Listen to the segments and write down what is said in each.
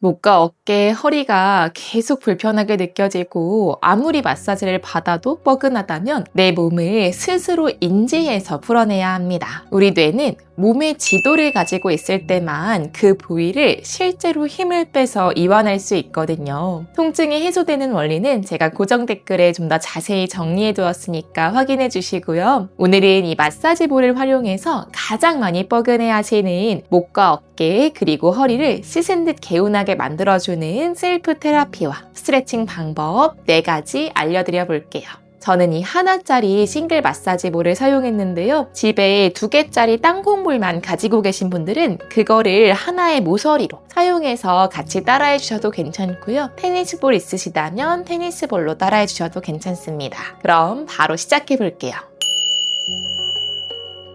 목과 어깨, 허리가 계속 불편하게 느껴지고 아무리 마사지를 받아도 뻐근하다면 내 몸을 스스로 인지해서 풀어내야 합니다. 우리 뇌는 몸의 지도를 가지고 있을 때만 그 부위를 실제로 힘을 빼서 이완할 수 있거든요. 통증이 해소되는 원리는 제가 고정 댓글에 좀 더 자세히 정리해 두었으니까 확인해 주시고요. 오늘은 이 마사지볼을 활용해서 가장 많이 뻐근해 하시는 목과 어깨 그리고 허리를 씻은 듯 개운하게 만들어주는 셀프 테라피와 스트레칭 방법 4가지 알려드려 볼게요. 저는 이 하나짜리 싱글 마사지볼을 사용했는데요. 집에 2개짜리 땅콩볼만 가지고 계신 분들은 그거를 하나의 모서리로 사용해서 같이 따라해 주셔도 괜찮고요. 테니스볼 있으시다면 테니스볼로 따라해 주셔도 괜찮습니다. 그럼 바로 시작해 볼게요.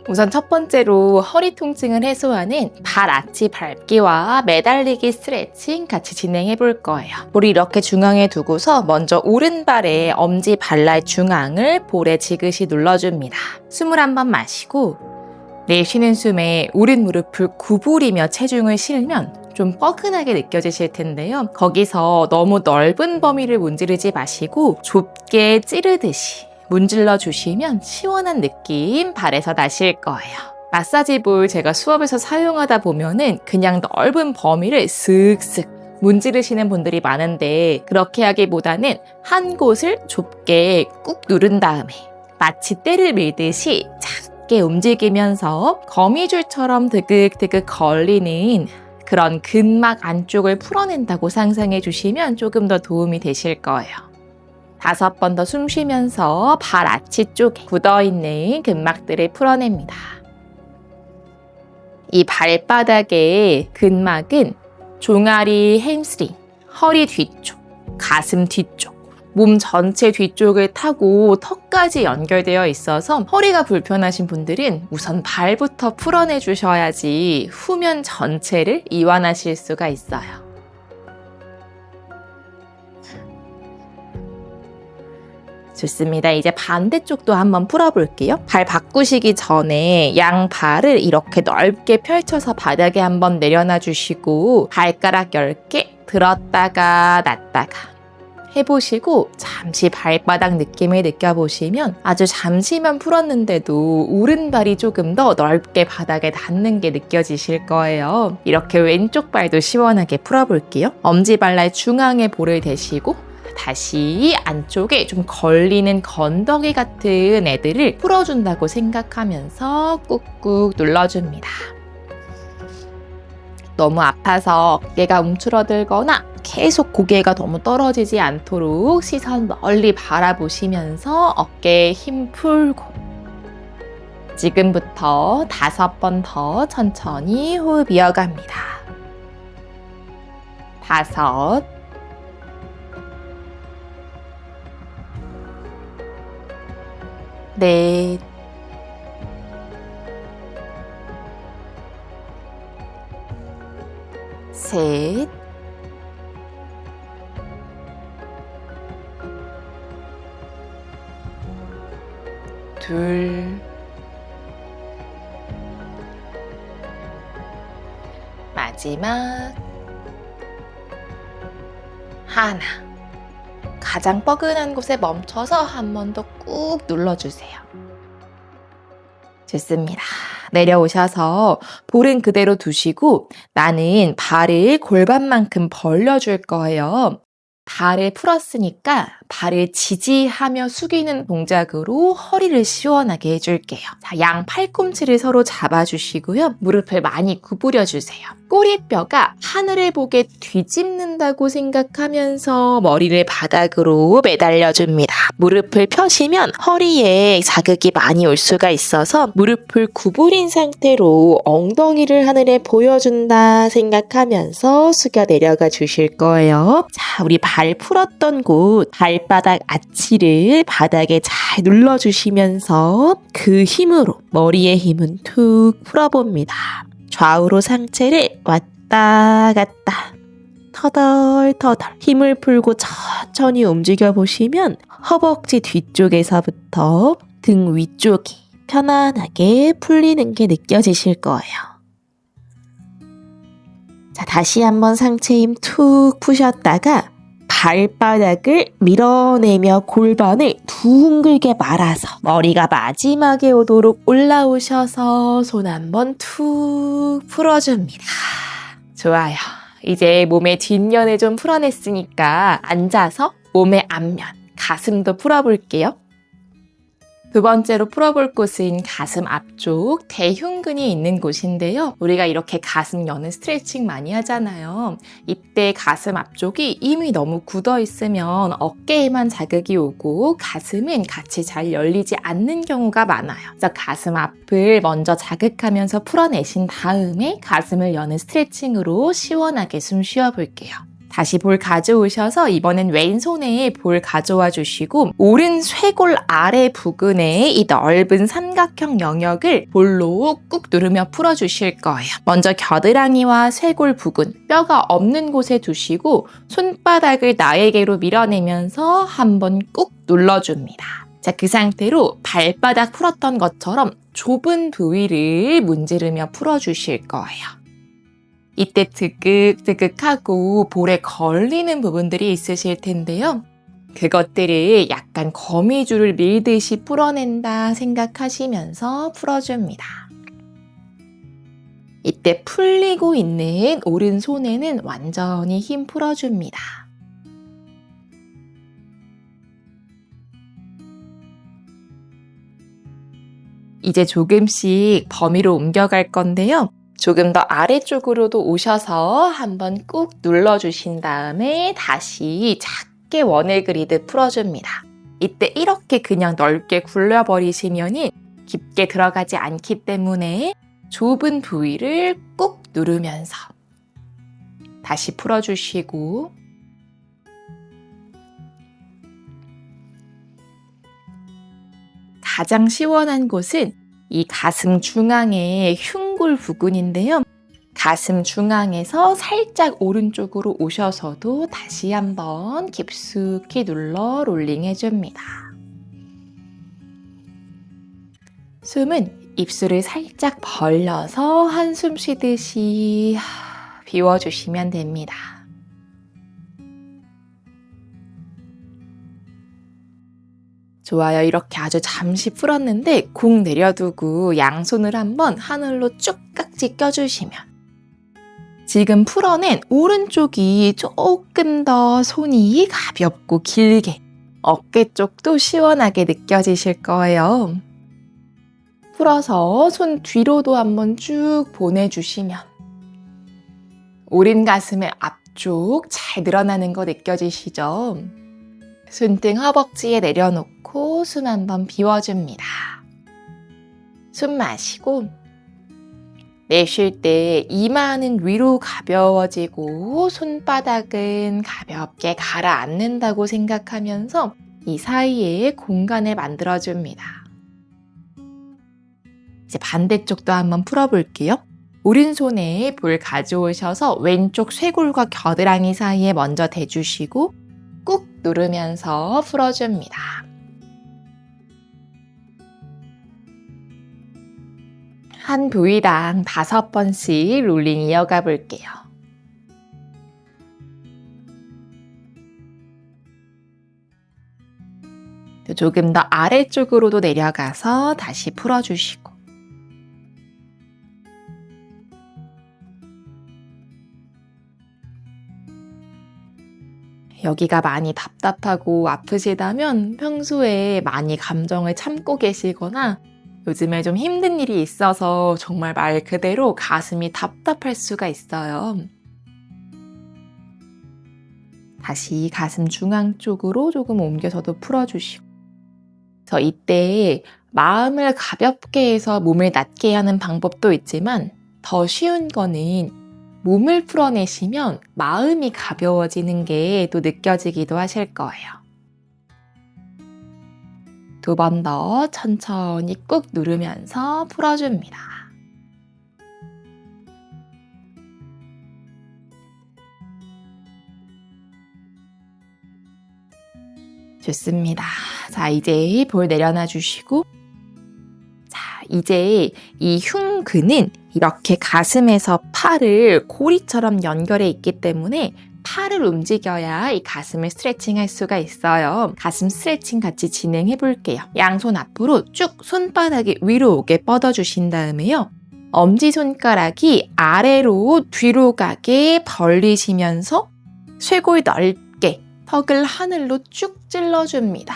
우선 첫 번째로 허리 통증을 해소하는 발 아치 밟기와 매달리기 스트레칭 같이 진행해 볼 거예요. 볼을 이렇게 중앙에 두고서 먼저 오른발의 엄지 발날 중앙을 볼에 지그시 눌러줍니다. 숨을 한번 마시고 내쉬는 숨에 오른 무릎을 구부리며 체중을 실으면 좀 뻐근하게 느껴지실 텐데요. 거기서 너무 넓은 범위를 문지르지 마시고 좁게 찌르듯이 문질러 주시면 시원한 느낌 발에서 나실 거예요. 마사지볼 제가 수업에서 사용하다 보면은 그냥 넓은 범위를 슥슥 문지르시는 분들이 많은데 그렇게 하기보다는 한 곳을 좁게 꾹 누른 다음에 마치 때를 밀듯이 작게 움직이면서 거미줄처럼 드극드극 걸리는 그런 근막 안쪽을 풀어낸다고 상상해 주시면 조금 더 도움이 되실 거예요. 5번 더 숨 쉬면서 발 아치 쪽에 굳어있는 근막들을 풀어냅니다. 이 발바닥의 근막은 종아리, 햄스트링, 허리 뒤쪽, 가슴 뒤쪽, 몸 전체 뒤쪽을 타고 턱까지 연결되어 있어서 허리가 불편하신 분들은 우선 발부터 풀어내 주셔야지 후면 전체를 이완하실 수가 있어요. 좋습니다. 이제 반대쪽도 한번 풀어볼게요. 발 바꾸시기 전에 양 발을 이렇게 넓게 펼쳐서 바닥에 한번 내려놔 주시고 발가락 10개 들었다가 놨다가 해보시고 잠시 발바닥 느낌을 느껴보시면 아주 잠시만 풀었는데도 오른발이 조금 더 넓게 바닥에 닿는 게 느껴지실 거예요. 이렇게 왼쪽 발도 시원하게 풀어볼게요. 엄지발날 중앙에 볼을 대시고 다시 안쪽에 좀 걸리는 건더기 같은 애들을 풀어준다고 생각하면서 꾹꾹 눌러줍니다. 너무 아파서 어깨가 움츠러들거나 계속 고개가 너무 떨어지지 않도록 시선 멀리 바라보시면서 어깨에 힘 풀고 지금부터 5번 더 천천히 호흡 이어갑니다. 5, 넷, 3, 2, 마지막 하나. 가장 뻐근한 곳에 멈춰서 한 번 더 꾹 눌러주세요. 좋습니다. 내려오셔서 볼은 그대로 두시고 나는 발을 골반만큼 벌려줄 거예요. 발을 풀었으니까 발을 지지하며 숙이는 동작으로 허리를 시원하게 해줄게요. 자, 양 팔꿈치를 서로 잡아주시고요. 무릎을 많이 구부려주세요. 꼬리뼈가 하늘을 보게 뒤집는다고 생각하면서 머리를 바닥으로 매달려줍니다. 무릎을 펴시면 허리에 자극이 많이 올 수가 있어서 무릎을 구부린 상태로 엉덩이를 하늘에 보여준다 생각하면서 숙여 내려가 주실 거예요. 자, 우리 발 풀었던 곳 발바닥 아치를 바닥에 잘 눌러주시면서 그 힘으로 머리의 힘은 툭 풀어봅니다. 좌우로 상체를 왔다 갔다 터덜터덜 힘을 풀고 천천히 움직여 보시면 허벅지 뒤쪽에서부터 등 위쪽이 편안하게 풀리는 게 느껴지실 거예요. 자, 다시 한번 상체 힘 툭 푸셨다가 발바닥을 밀어내며 골반을 둥글게 말아서 머리가 마지막에 오도록 올라오셔서 손 한번 툭 풀어줍니다. 좋아요. 이제 몸의 뒷면을 좀 풀어냈으니까 앉아서 몸의 앞면, 가슴도 풀어볼게요. 두 번째로 풀어볼 곳은 가슴 앞쪽 대흉근이 있는 곳인데요. 우리가 이렇게 가슴 여는 스트레칭 많이 하잖아요. 이때 가슴 앞쪽이 이미 너무 굳어 있으면 어깨에만 자극이 오고 가슴은 같이 잘 열리지 않는 경우가 많아요. 그래서 가슴 앞을 먼저 자극하면서 풀어내신 다음에 가슴을 여는 스트레칭으로 시원하게 숨 쉬어볼게요. 다시 볼 가져오셔서 이번엔 왼손에 볼 가져와 주시고 오른 쇄골 아래 부근에 이 넓은 삼각형 영역을 볼로 꾹 누르며 풀어주실 거예요. 먼저 겨드랑이와 쇄골 부근, 뼈가 없는 곳에 두시고 손바닥을 나에게로 밀어내면서 한번 꾹 눌러줍니다. 자, 그 상태로 발바닥 풀었던 것처럼 좁은 부위를 문지르며 풀어주실 거예요. 이때 드극드극하고 볼에 걸리는 부분들이 있으실 텐데요. 그것들을 약간 거미줄을 밀듯이 풀어낸다 생각하시면서 풀어줍니다. 이때 풀리고 있는 오른손에는 완전히 힘 풀어줍니다. 이제 조금씩 범위로 옮겨갈 건데요. 조금 더 아래쪽으로도 오셔서 한번 꾹 눌러주신 다음에 다시 작게 원을 그리듯 풀어줍니다. 이때 이렇게 그냥 넓게 굴려버리시면 깊게 들어가지 않기 때문에 좁은 부위를 꾹 누르면서 다시 풀어주시고 가장 시원한 곳은 이 가슴 중앙의 흉골 부근인데요. 가슴 중앙에서 살짝 오른쪽으로 오셔서도 다시 한번 깊숙이 눌러 롤링 해줍니다. 숨은 입술을 살짝 벌려서 한숨 쉬듯이 비워주시면 됩니다. 좋아요. 이렇게 아주 잠시 풀었는데 공 내려두고 양손을 한번 하늘로 쭉 깍지 껴주시면 지금 풀어낸 오른쪽이 조금 더 손이 가볍고 길게 어깨 쪽도 시원하게 느껴지실 거예요. 풀어서 손 뒤로도 한번 쭉 보내주시면 오른 가슴의 앞쪽 잘 늘어나는 거 느껴지시죠? 손등 허벅지에 내려놓고 숨 한번 비워줍니다. 숨 마시고 내쉴 때 이마는 위로 가벼워지고 손바닥은 가볍게 가라앉는다고 생각하면서 이 사이에 공간을 만들어줍니다. 이제 반대쪽도 한번 풀어볼게요. 오른손에 볼 가져오셔서 왼쪽 쇄골과 겨드랑이 사이에 먼저 대주시고 꾹 누르면서 풀어줍니다. 한 부위당 5번씩 롤링 이어가 볼게요. 조금 더 아래쪽으로도 내려가서 다시 풀어주시고 여기가 많이 답답하고 아프시다면 평소에 많이 감정을 참고 계시거나 요즘에 좀 힘든 일이 있어서 정말 말 그대로 가슴이 답답할 수가 있어요. 다시 가슴 중앙 쪽으로 조금 옮겨서도 풀어주시고 그래서 이때 마음을 가볍게 해서 몸을 낮게 하는 방법도 있지만 더 쉬운 거는 몸을 풀어내시면 마음이 가벼워지는 게 또 느껴지기도 하실 거예요. 2번 더 천천히 꾹 누르면서 풀어줍니다. 좋습니다. 자, 이제 볼 내려놔 주시고 자, 이제 이 흉근은 이렇게 가슴에서 팔을 고리처럼 연결해 있기 때문에 팔을 움직여야 이 가슴을 스트레칭 할 수가 있어요. 가슴 스트레칭 같이 진행해 볼게요. 양손 앞으로 쭉 손바닥이 위로 오게 뻗어주신 다음에요. 엄지손가락이 아래로 뒤로 가게 벌리시면서 쇄골 넓게 턱을 하늘로 쭉 찔러줍니다.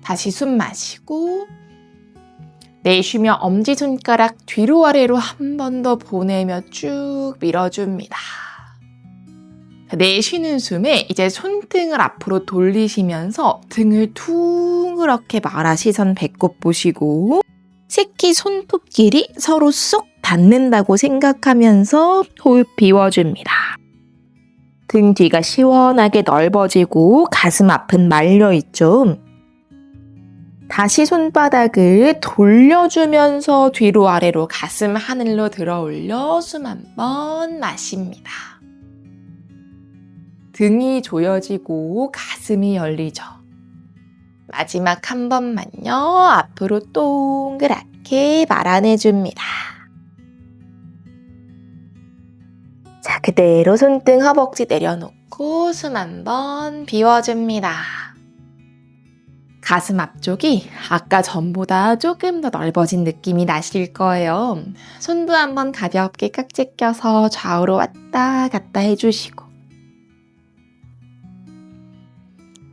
다시 숨 마시고 내쉬며 엄지손가락 뒤로 아래로 한 번 더 보내며 쭉 밀어줍니다. 내쉬는 숨에 이제 손등을 앞으로 돌리시면서 등을 둥그렇게 말아 시선 배꼽 보시고 새끼 손톱끼리 서로 쏙 닿는다고 생각하면서 호흡 비워줍니다. 등 뒤가 시원하게 넓어지고 가슴 앞은 말려있죠. 다시 손바닥을 돌려주면서 뒤로 아래로 가슴 하늘로 들어올려 숨 한 번 마십니다. 등이 조여지고 가슴이 열리죠. 마지막 한 번만요. 앞으로 동그랗게 말아내줍니다. 자, 그대로 손등 허벅지 내려놓고 숨 한 번 비워줍니다. 가슴 앞쪽이 아까 전보다 조금 더 넓어진 느낌이 나실 거예요. 손도 한번 가볍게 깍지 껴서 좌우로 왔다 갔다 해주시고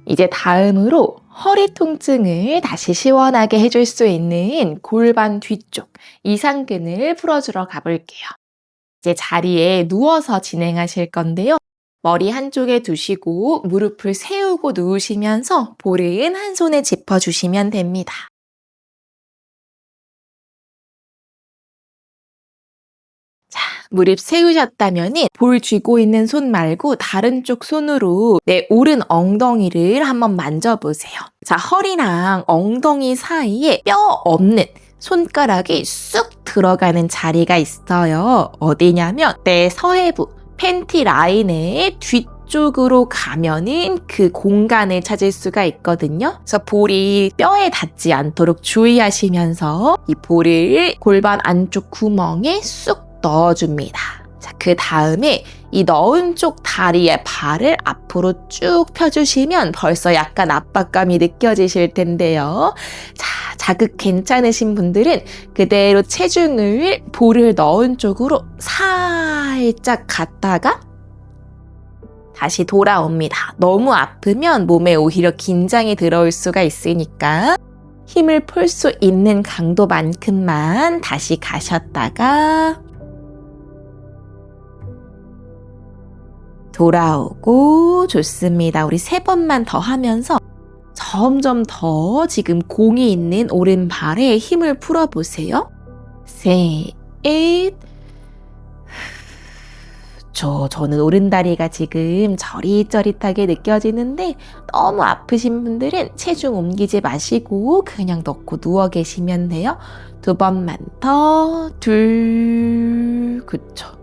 이제 다음으로 허리 통증을 다시 시원하게 해줄 수 있는 골반 뒤쪽 이상근을 풀어주러 가볼게요. 이제 자리에 누워서 진행하실 건데요. 머리 한쪽에 두시고 무릎을 세우고 누우시면서 볼은 한 손에 짚어주시면 됩니다. 자, 무릎 세우셨다면 볼 쥐고 있는 손 말고 다른 쪽 손으로 내 오른 엉덩이를 한번 만져보세요. 자, 허리랑 엉덩이 사이에 뼈 없는 손가락이 쑥 들어가는 자리가 있어요. 어디냐면 내 서해부 팬티 라인의 뒤쪽으로 가면은 그 공간을 찾을 수가 있거든요. 그래서 볼이 뼈에 닿지 않도록 주의하시면서 이 볼을 골반 안쪽 구멍에 쑥 넣어줍니다. 자, 그 다음에 이 넣은 쪽 다리에 발을 앞으로 쭉 펴주시면 벌써 약간 압박감이 느껴지실 텐데요. 자, 자극 괜찮으신 분들은 그대로 체중을 볼을 넣은 쪽으로 살짝 갔다가 다시 돌아옵니다. 너무 아프면 몸에 오히려 긴장이 들어올 수가 있으니까 힘을 풀 수 있는 강도만큼만 다시 가셨다가 돌아오고 좋습니다. 우리 3번만 더 하면서 점점 더 지금 공이 있는 오른발에 힘을 풀어보세요. 셋, 저는 오른다리가 지금 저릿저릿하게 느껴지는데 너무 아프신 분들은 체중 옮기지 마시고 그냥 넣고 누워 계시면 돼요. 2번만 더, 그쵸.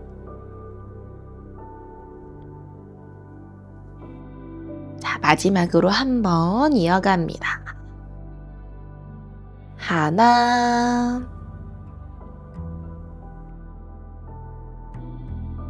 자, 마지막으로 한 번 이어갑니다. 하나.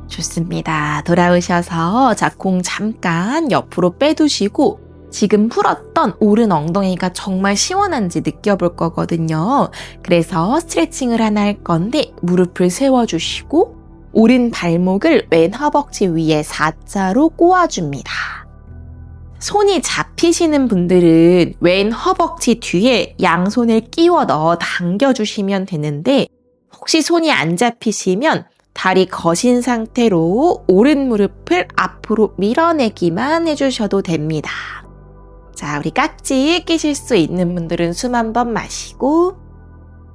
좋습니다. 돌아오셔서 자, 공 잠깐 옆으로 빼두시고 지금 풀었던 오른 엉덩이가 정말 시원한지 느껴볼 거거든요. 그래서 스트레칭을 하나 할 건데 무릎을 세워주시고 오른 발목을 왼 허벅지 위에 4자로 꼬아줍니다. 손이 잡히시는 분들은 왼 허벅지 뒤에 양손을 끼워 넣어 당겨주시면 되는데 혹시 손이 안 잡히시면 다리 거신 상태로 오른 무릎을 앞으로 밀어내기만 해주셔도 됩니다. 자, 우리 깍지 끼실 수 있는 분들은 숨 한 번 마시고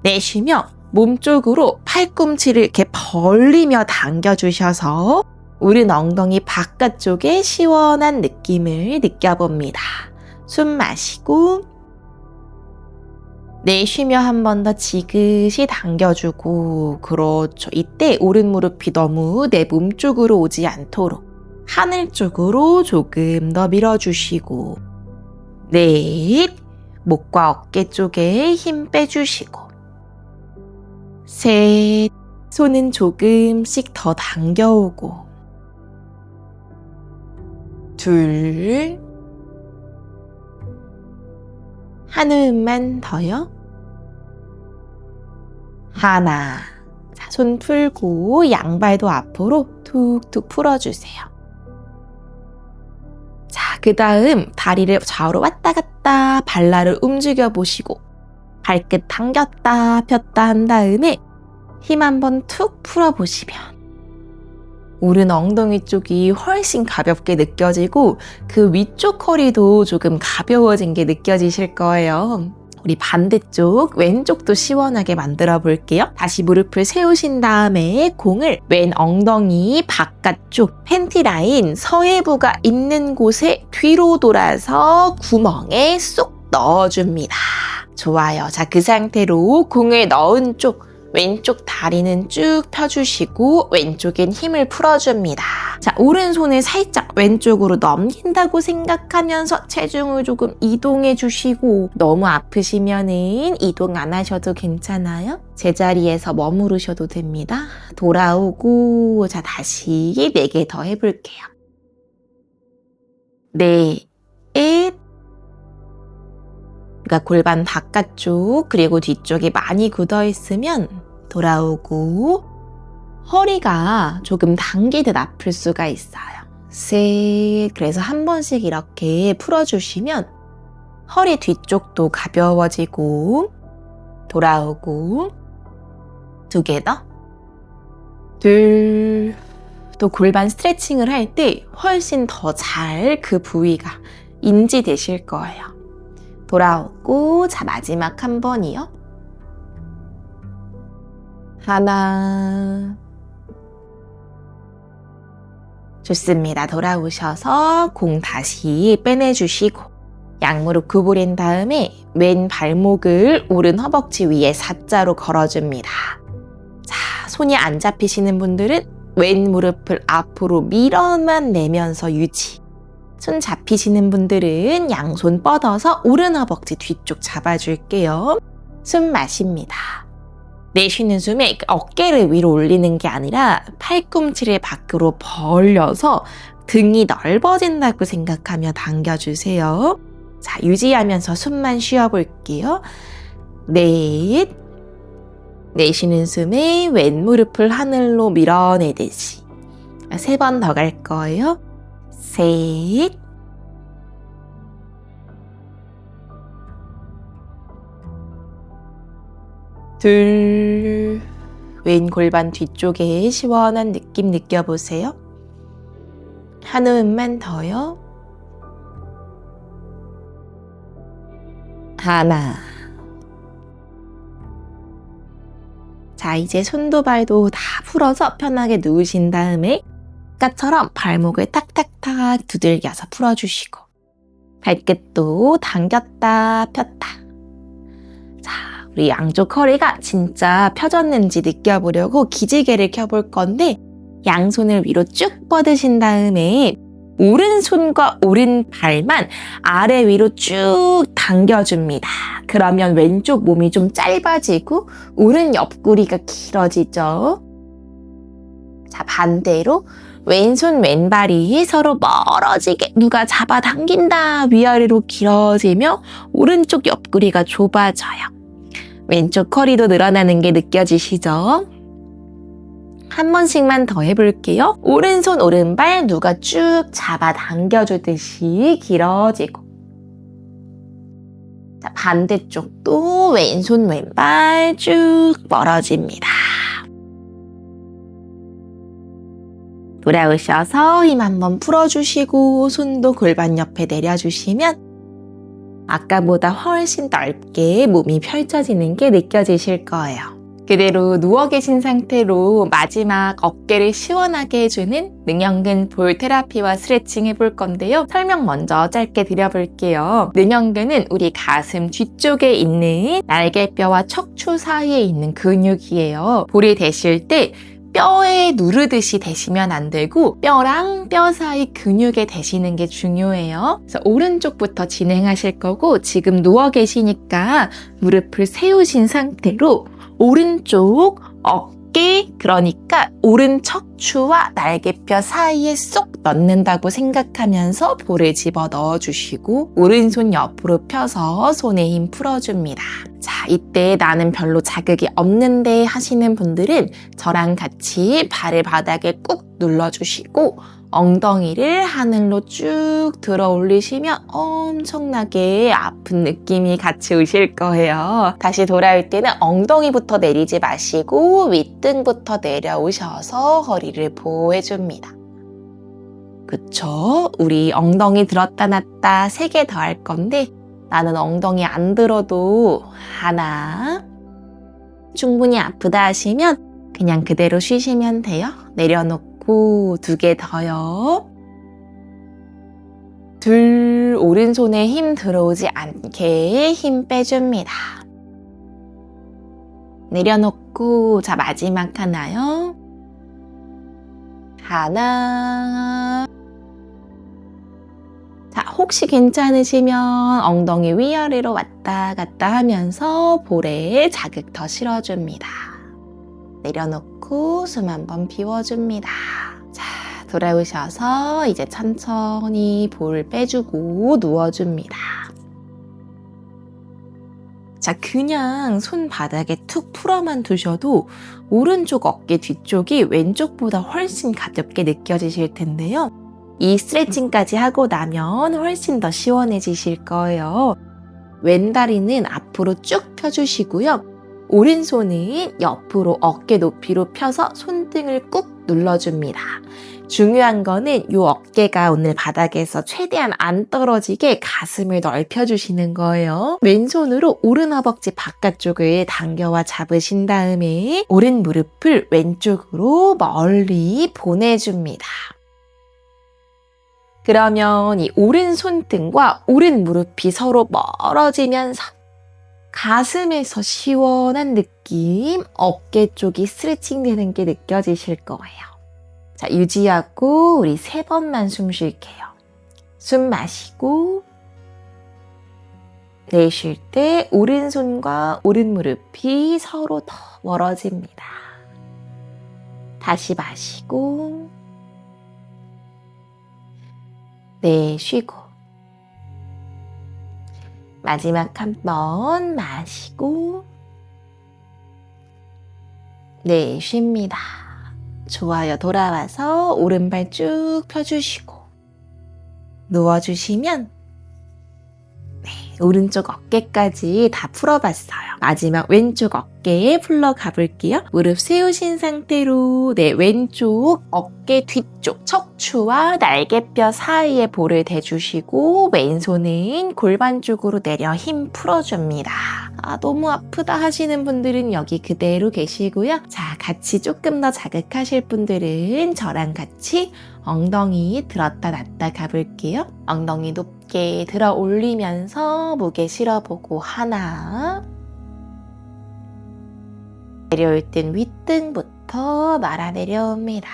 내쉬며 몸쪽으로 팔꿈치를 이렇게 벌리며 당겨주셔서 오른 엉덩이 바깥쪽에 시원한 느낌을 느껴봅니다. 숨 마시고 내쉬며 한 번 더 지그시 당겨주고 그렇죠. 이때 오른 무릎이 너무 내 몸 쪽으로 오지 않도록 하늘 쪽으로 조금 더 밀어주시고 넷, 목과 어깨 쪽에 힘 빼주시고 셋, 손은 조금씩 더 당겨오고, 둘, 한 호흡만 더요. 하나. 자, 손 풀고 양발도 앞으로 툭툭 풀어주세요. 자, 그 다음 다리를 좌우로 왔다 갔다 발날을 움직여 보시고 발끝 당겼다 폈다 한 다음에 힘 한번 툭 풀어보시면 오른 엉덩이 쪽이 훨씬 가볍게 느껴지고 그 위쪽 허리도 조금 가벼워진 게 느껴지실 거예요. 우리 반대쪽 왼쪽도 시원하게 만들어 볼게요. 다시 무릎을 세우신 다음에 공을 왼 엉덩이 바깥쪽 팬티 라인 서해부가 있는 곳에 뒤로 돌아서 구멍에 쏙 넣어줍니다. 좋아요. 자, 그 상태로 공을 넣은 쪽 왼쪽 다리는 쭉 펴주시고 왼쪽엔 힘을 풀어줍니다. 자, 오른손을 살짝 왼쪽으로 넘긴다고 생각하면서 체중을 조금 이동해 주시고 너무 아프시면은 이동 안 하셔도 괜찮아요. 제자리에서 머무르셔도 됩니다. 돌아오고 자, 다시 4개 더 해볼게요. 넷, 그러니까 골반 바깥쪽 그리고 뒤쪽이 많이 굳어 있으면 돌아오고 허리가 조금 당기듯 아플 수가 있어요. 셋. 그래서 한 번씩 이렇게 풀어주시면 허리 뒤쪽도 가벼워지고 돌아오고 2개 더. 둘. 또 골반 스트레칭을 할 때 훨씬 더 잘 그 부위가 인지되실 거예요. 돌아오고 자, 마지막 한 번이요. 하나. 좋습니다. 돌아오셔서 공 다시 빼내주시고 양무릎 구부린 다음에 왼 발목을 오른 허벅지 위에 X자로 걸어줍니다. 자, 손이 안 잡히시는 분들은 왼 무릎을 앞으로 밀어만 내면서 유지. 손 잡히시는 분들은 양손 뻗어서 오른 허벅지 뒤쪽 잡아줄게요. 숨 마십니다. 내쉬는 숨에 어깨를 위로 올리는 게 아니라 팔꿈치를 밖으로 벌려서 등이 넓어진다고 생각하며 당겨주세요. 자, 유지하면서 숨만 쉬어볼게요. 넷. 내쉬는 숨에 왼 무릎을 하늘로 밀어내듯이 3번 더 갈 거예요. 셋. 둘. 왼 골반 뒤쪽에 시원한 느낌 느껴보세요. 한 호흡만 더요. 하나. 자, 이제 손도 발도 다 풀어서 편하게 누우신 다음에 아까처럼 발목을 탁탁탁 두들겨서 풀어주시고 발끝도 당겼다 폈다. 자, 우리 양쪽 허리가 진짜 펴졌는지 느껴보려고 기지개를 켜볼 건데 양손을 위로 쭉 뻗으신 다음에 오른손과 오른발만 아래 위로 쭉 당겨줍니다. 그러면 왼쪽 몸이 좀 짧아지고 오른 옆구리가 길어지죠. 자, 반대로 왼손 왼발이 서로 멀어지게 누가 잡아당긴다 위아래로 길어지며 오른쪽 옆구리가 좁아져요. 왼쪽 허리도 늘어나는 게 느껴지시죠? 한 번씩만 더 해볼게요. 오른손 오른발 누가 쭉 잡아당겨주듯이 길어지고 자, 반대쪽도 왼손 왼발 쭉 멀어집니다. 돌아오셔서 힘 한번 풀어주시고 손도 골반 옆에 내려주시면 아까보다 훨씬 넓게 몸이 펼쳐지는 게 느껴지실 거예요. 그대로 누워 계신 상태로 마지막 어깨를 시원하게 해주는 능형근 볼 테라피와 스트레칭 해볼 건데요. 설명 먼저 짧게 드려볼게요. 능형근은 우리 가슴 뒤쪽에 있는 날개뼈와 척추 사이에 있는 근육이에요. 볼이 대실 때 뼈에 누르듯이 대시면 안 되고 뼈랑 뼈 사이 근육에 대시는 게 중요해요. 그래서 오른쪽부터 진행하실 거고 지금 누워 계시니까 무릎을 세우신 상태로 오른쪽 어깨, 그러니까 오른 척추와 날개뼈 사이에 쏙 넣는다고 생각하면서 볼을 집어 넣어주시고 오른손 옆으로 펴서 손에 힘 풀어줍니다. 자, 이때 나는 별로 자극이 없는데 하시는 분들은 저랑 같이 발을 바닥에 꾹 눌러주시고 엉덩이를 하늘로 쭉 들어 올리시면 엄청나게 아픈 느낌이 같이 오실 거예요. 다시 돌아올 때는 엉덩이부터 내리지 마시고 윗등부터 내려오셔서 허리를 보호해줍니다. 그쵸? 우리 엉덩이 들었다 놨다 3개 더 할 건데 나는 엉덩이 안 들어도 하나. 충분히 아프다 하시면 그냥 그대로 쉬시면 돼요. 내려놓고 2개 더요. 둘, 오른손에 힘 들어오지 않게 힘 빼줍니다. 내려놓고 자 마지막 하나요. 하나. 자, 혹시 괜찮으시면 엉덩이 위아래로 왔다 갔다 하면서 볼에 자극 더 실어줍니다. 내려놓고 숨 한번 비워줍니다. 자, 돌아오셔서 이제 천천히 볼 빼주고 누워줍니다. 자, 그냥 손바닥에 툭 풀어만 두셔도 오른쪽 어깨 뒤쪽이 왼쪽보다 훨씬 가볍게 느껴지실 텐데요. 이 스트레칭까지 하고 나면 훨씬 더 시원해지실 거예요. 왼다리는 앞으로 쭉 펴주시고요. 오른손은 옆으로 어깨 높이로 펴서 손등을 꾹 눌러줍니다. 중요한 거는 이 어깨가 오늘 바닥에서 최대한 안 떨어지게 가슴을 넓혀주시는 거예요. 왼손으로 오른 허벅지 바깥쪽을 당겨와 잡으신 다음에 오른 무릎을 왼쪽으로 멀리 보내줍니다. 그러면 이 오른 손등과 오른 무릎이 서로 멀어지면서 가슴에서 시원한 느낌, 어깨 쪽이 스트레칭 되는 게 느껴지실 거예요. 자, 유지하고 우리 3번만 숨 쉴게요. 숨 마시고 내쉴 때 오른손과 오른 무릎이 서로 더 멀어집니다. 다시 마시고 내쉬고 마지막 한 번 마시고 내쉽니다. 좋아요. 돌아와서 오른발 쭉 펴주시고 누워주시면 오른쪽 어깨까지 다 풀어봤어요. 마지막 왼쪽 어깨에 풀러 가볼게요. 무릎 세우신 상태로 왼쪽 어깨 뒤쪽 척추와 날개뼈 사이에 볼을 대주시고 왼손은 골반 쪽으로 내려 힘 풀어줍니다. 너무 아프다 하시는 분들은 여기 그대로 계시고요. 자, 같이 조금 더 자극하실 분들은 저랑 같이 엉덩이 들었다 놨다 가볼게요. 엉덩이 높게 들어 올리면서 무게 실어보고 하나. 내려올 땐 윗등부터 말아 내려옵니다.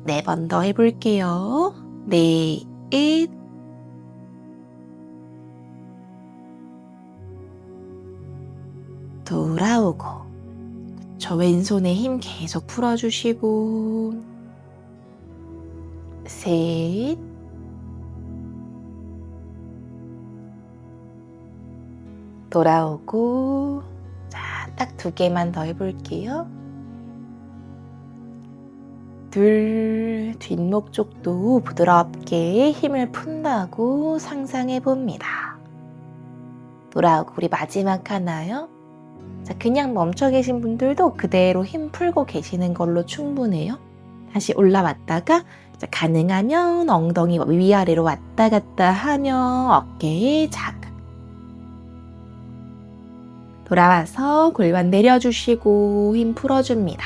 4번 더 해볼게요. 넷. 돌아오고 저 왼손에 힘 계속 풀어주시고 셋. 돌아오고 자, 딱 2개만 더 해볼게요. 둘, 뒷목 쪽도 부드럽게 힘을 푼다고 상상해봅니다. 돌아오고 우리 마지막 하나요. 자, 그냥 멈춰 계신 분들도 그대로 힘 풀고 계시는 걸로 충분해요. 다시 올라왔다가 자, 가능하면 엉덩이 위아래로 왔다 갔다 하며 어깨에 자극. 돌아와서 골반 내려주시고 힘 풀어줍니다.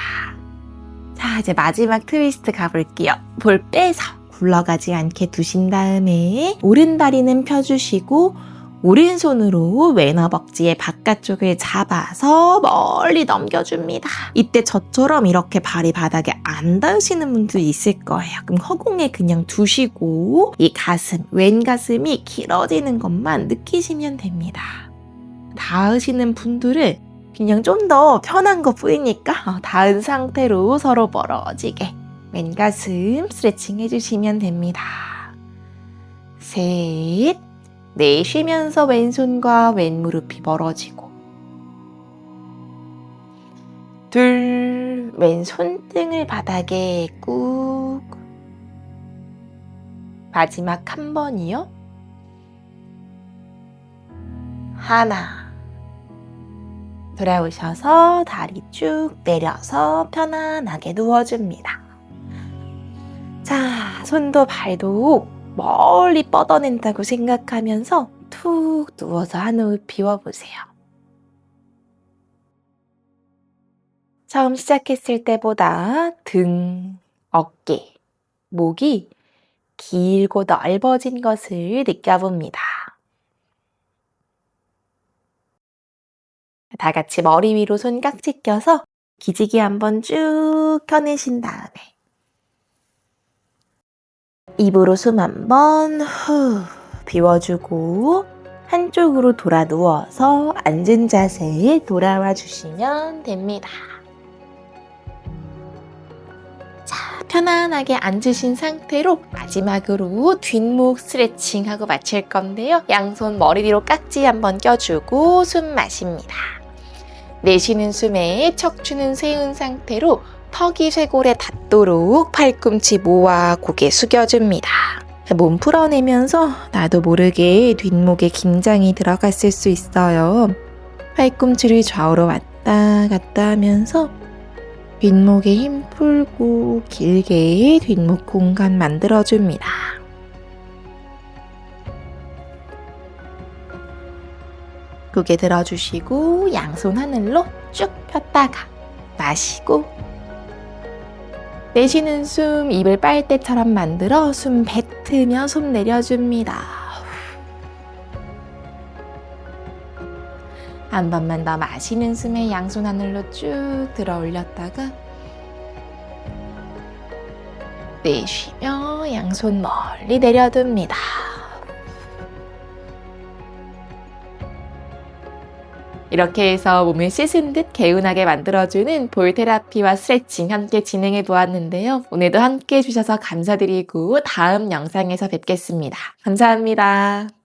자, 이제 마지막 트위스트 가볼게요. 볼 빼서 굴러가지 않게 두신 다음에 오른 다리는 펴주시고 오른손으로 왼 허벅지의 바깥쪽을 잡아서 멀리 넘겨줍니다. 이때 저처럼 이렇게 발이 바닥에 안 닿으시는 분도 있을 거예요. 그럼 허공에 그냥 두시고 이 가슴, 왼 가슴이 길어지는 것만 느끼시면 됩니다. 닿으시는 분들은 그냥 좀 더 편한 것 뿐이니까 닿은 상태로 서로 멀어지게 맨가슴 스트레칭 해주시면 됩니다. 셋, 내쉬면서 왼손과 왼무릎이 멀어지고 둘, 왼손등을 바닥에 꾹 마지막 한 번이요. 하나, 돌아오셔서 다리 쭉 내려서 편안하게 누워줍니다. 자, 손도 발도 멀리 뻗어낸다고 생각하면서 툭 누워서 한 호흡 비워보세요. 처음 시작했을 때보다 등, 어깨, 목이 길고 넓어진 것을 느껴봅니다. 다 같이 머리 위로 손 깍지 껴서 기지개 한번 쭉 펴내신 다음에 입으로 숨 한번 후 비워주고 한쪽으로 돌아 누워서 앉은 자세에 돌아와 주시면 됩니다. 자, 편안하게 앉으신 상태로 마지막으로 뒷목 스트레칭하고 마칠 건데요. 양손 머리 뒤로 깍지 한번 껴주고 숨 마십니다. 내쉬는 숨에 척추는 세운 상태로 턱이 쇄골에 닿도록 팔꿈치 모아 고개 숙여줍니다. 몸 풀어내면서 나도 모르게 뒷목에 긴장이 들어갔을 수 있어요. 팔꿈치를 좌우로 왔다 갔다 하면서 뒷목에 힘 풀고 길게 뒷목 공간 만들어줍니다. 고개 들어주시고 양손 하늘로 쭉 폈다가 마시고 내쉬는 숨 입을 빨대처럼 만들어 숨 뱉으며 손 내려줍니다. 한 번만 더 마시는 숨에 양손 하늘로 쭉 들어 올렸다가 내쉬며 양손 멀리 내려둡니다. 이렇게 해서 몸을 씻은 듯 개운하게 만들어주는 볼 테라피와 스트레칭 함께 진행해 보았는데요. 오늘도 함께 해주셔서 감사드리고 다음 영상에서 뵙겠습니다. 감사합니다.